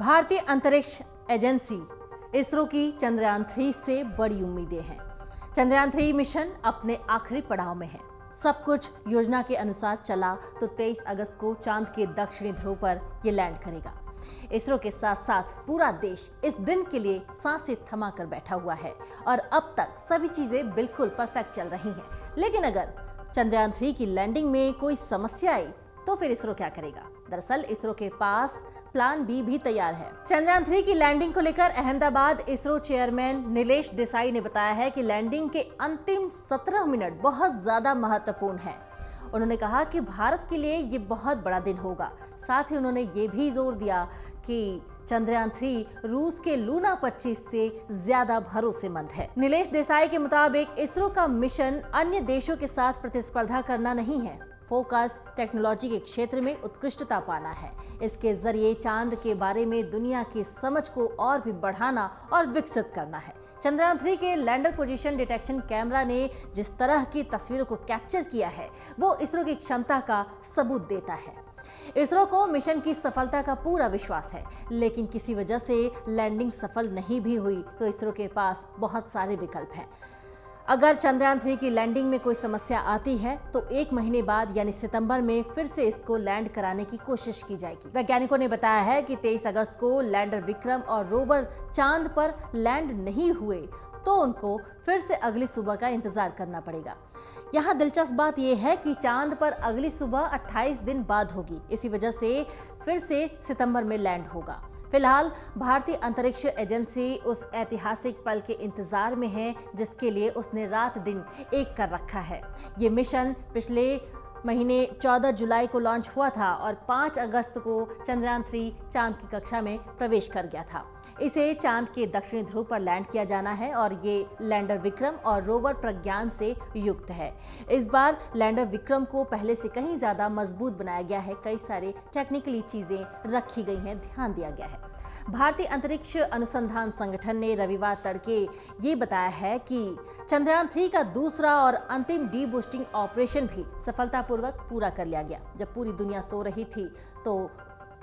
भारतीय अंतरिक्ष एजेंसी इसरो की चंद्रयान-3 से बड़ी उम्मीदें हैं। चंद्रयान-3 मिशन अपने आखिरी पड़ाव में है। सब कुछ योजना के अनुसार चला तो 23 अगस्त को चांद के दक्षिणी ध्रुव पर ये लैंड करेगा। इसरो के साथ साथ पूरा देश इस दिन के लिए सांसें थमा कर बैठा हुआ है और अब तक सभी चीजें बिल्कुल परफेक्ट चल रही हैं। लेकिन अगर चंद्रयान-3 की लैंडिंग में कोई समस्या आई तो फिर इसरो क्या करेगा? दरअसल इसरो के पास प्लान बी भी तैयार है। चंद्रयान-3 की लैंडिंग को लेकर अहमदाबाद इसरो चेयरमैन नीलेश देसाई ने बताया है कि लैंडिंग के अंतिम 17 मिनट बहुत ज्यादा महत्वपूर्ण है। उन्होंने कहा कि भारत के लिए ये बहुत बड़ा दिन होगा। साथ ही उन्होंने ये भी जोर दिया कि चंद्रयान-3 रूस के लूना 25 से ज्यादा भरोसेमंद है। नीलेश देसाई के मुताबिक इसरो का मिशन अन्य देशों के साथ प्रतिस्पर्धा करना नहीं है, फोकस टेक्नोलॉजी के क्षेत्र में उत्कृष्टता पाना है। इसके जरिए चांद के बारे में दुनिया की समझ को और भी बढ़ाना और विकसित करना है। चंद्रयान-3 के लैंडर पोजीशन डिटेक्शन कैमरा ने जिस तरह की तस्वीरों को कैप्चर किया है वो इसरो की क्षमता का सबूत देता है। इसरो को मिशन की सफलता का पूरा विश्वास है, लेकिन किसी वजह से लैंडिंग सफल नहीं भी हुई तो इसरो के पास बहुत सारे विकल्प हैं। अगर चंद्रयान-3 की लैंडिंग में कोई समस्या आती है तो 1 महीने बाद यानी सितंबर में फिर से इसको लैंड कराने की कोशिश की जाएगी। वैज्ञानिकों ने बताया है कि 23 अगस्त को लैंडर विक्रम और रोवर चांद पर लैंड नहीं हुए तो उनको फिर से अगली सुबह का इंतजार करना पड़ेगा। यहाँ दिलचस्प बात यह है कि चांद पर अगली सुबह 28 दिन बाद होगी। इसी वजह से फिर से सितंबर में लैंड होगा। फिलहाल भारतीय अंतरिक्ष एजेंसी उस ऐतिहासिक पल के इंतजार में है जिसके लिए उसने रात दिन एक कर रखा है। ये मिशन पिछले महीने 14 जुलाई को लॉन्च हुआ था और 5 अगस्त को चंद्रयान-3 चांद की कक्षा में प्रवेश कर गया था। इसे चांद के दक्षिणी ध्रुव पर लैंड किया जाना है और ये लैंडर विक्रम और रोवर प्रज्ञान से युक्त है। इस बार लैंडर विक्रम को पहले से कहीं ज्यादा मजबूत बनाया गया है। कई सारे टेक्निकली चीजें रखी गई हैं, ध्यान दिया गया है। भारतीय अंतरिक्ष अनुसंधान संगठन ने रविवार तड़के ये बताया है कि चंद्रयान-3 का दूसरा और अंतिम डी बूस्टिंग ऑपरेशन भी सफलतापूर्वक पूरा कर लिया गया। जब पूरी दुनिया सो रही थी तो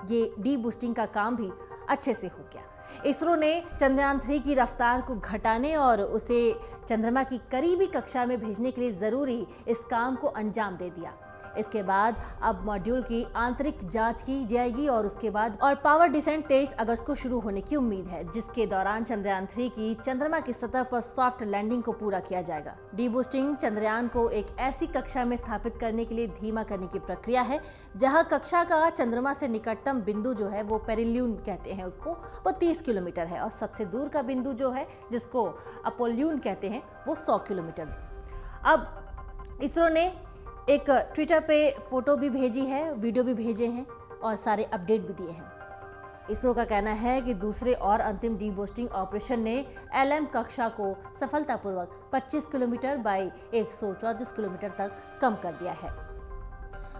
ये डी बूस्टिंग का काम भी अच्छे से हो गया। इसरो ने चंद्रयान-3 की रफ्तार को घटाने और उसे चंद्रमा की करीबी कक्षा में भेजने के लिए जरूरी इस काम को अंजाम दे दिया। इसके बाद अब मॉड्यूल की आंतरिक जांच की जाएगी और उसके बाद पावर डिसेंट 23 अगस्त को शुरू होने की उम्मीद है, जिसके दौरान चंद्रयान-3 की चंद्रमा की सतह पर सॉफ्ट लैंडिंग को पूरा किया जाएगा। डी बूस्टिंग चंद्रयान को एक ऐसी कक्षा में स्थापित करने के लिए धीमा करने की प्रक्रिया है जहां कक्षा का चंद्रमा से निकटतम बिंदु जो है वो पेरिल्यून कहते हैं उसको, वो 30 किलोमीटर है और सबसे दूर का बिंदु जो है जिसको अपोल्यून कहते हैं वो 100 किलोमीटर। अब इसरो ने एक ट्विटर पे फोटो भी भेजी है, वीडियो भी भेजे हैं और सारे अपडेट भी दिए हैं। इसरो का कहना है कि दूसरे और अंतिम डी बूस्टिंग ऑपरेशन ने LM कक्षा को सफलतापूर्वक 25 किलोमीटर बाई 134 किलोमीटर तक कम कर दिया है।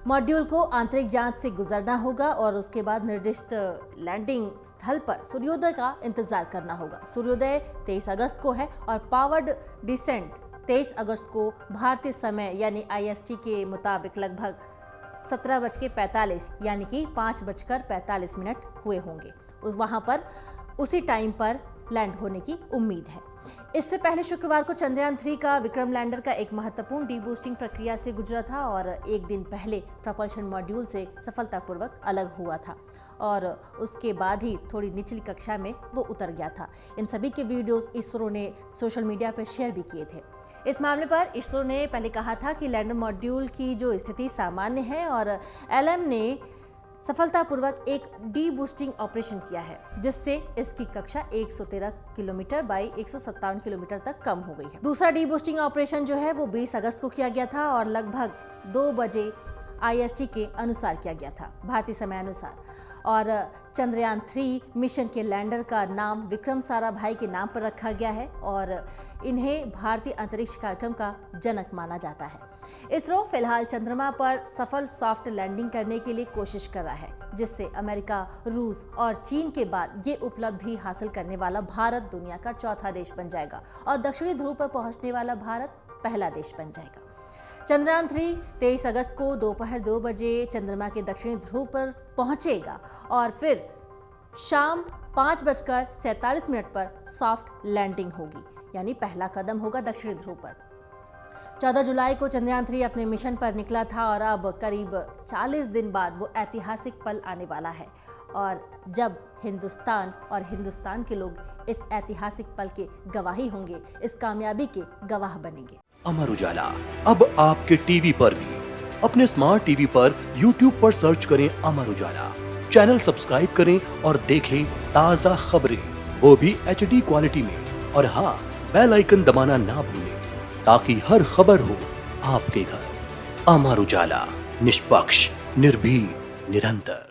मॉड्यूल को आंतरिक जांच से गुजरना होगा और उसके बाद निर्दिष्ट लैंडिंग स्थल पर सूर्योदय का इंतजार करना होगा। सूर्योदय 23 अगस्त को है और पावर्ड डिसेंट 23 अगस्त को भारतीय समय यानी IST के मुताबिक लगभग 17:45 यानी कि 5:45 हुए होंगे। वहां पर उसी टाइम पर लैंड होने की उम्मीद है। इससे पहले शुक्रवार को चंद्रयान-3 का विक्रम लैंडर का एक महत्वपूर्ण डी बूस्टिंग प्रक्रिया से गुजरा था और एक दिन पहले प्रपल्शन मॉड्यूल से सफलतापूर्वक अलग हुआ था और उसके बाद ही थोड़ी निचली कक्षा में वो उतर गया था। इन सभी के वीडियोस इसरो ने सोशल मीडिया पर शेयर भी किए थे। इस मामले पर इसरो ने पहले कहा था कि लैंडर मॉड्यूल की जो स्थिति सामान्य है और LM ने सफलतापूर्वक एक डी बूस्टिंग ऑपरेशन किया है जिससे इसकी कक्षा 113 किलोमीटर बाई 157 किलोमीटर तक कम हो गई है। दूसरा डी बूस्टिंग ऑपरेशन जो है वो 20 अगस्त को किया गया था और लगभग 2 बजे IST के अनुसार किया गया था, भारतीय समय अनुसार। और चंद्रयान-3 मिशन के लैंडर का नाम विक्रम साराभाई के नाम पर रखा गया है और इन्हें भारतीय अंतरिक्ष कार्यक्रम का जनक माना जाता है। इसरो फिलहाल चंद्रमा पर सफल सॉफ्ट लैंडिंग करने के लिए कोशिश कर रहा है, जिससे अमेरिका, रूस और चीन के बाद ये उपलब्धि हासिल करने वाला भारत दुनिया का चौथा देश बन जाएगा और दक्षिणी ध्रुव पर पहुंचने वाला भारत पहला देश बन जाएगा। चंद्रयान-3 23 अगस्त को दोपहर 2 बजे चंद्रमा के दक्षिणी ध्रुव पर पहुंचेगा और फिर शाम 5:47 पर सॉफ्ट लैंडिंग होगी, यानी पहला कदम होगा दक्षिणी ध्रुव पर। 14 जुलाई को चंद्रयान 3 अपने मिशन पर निकला था और अब करीब 40 दिन बाद वो ऐतिहासिक पल आने वाला है, और जब हिंदुस्तान और हिंदुस्तान के लोग इस ऐतिहासिक पल के गवाही होंगे, इस कामयाबी के गवाह बनेंगे। अमर उजाला अब आपके टीवी पर भी। अपने स्मार्ट टीवी पर YouTube पर सर्च करें अमर उजाला, चैनल सब्सक्राइब करें और देखें ताजा खबरें, वो भी HD क्वालिटी में। और हाँ, बेल आइकन दबाना ना भूलें ताकि हर खबर हो आपके घर। अमर उजाला, निष्पक्ष, निर्भीक, निरंतर।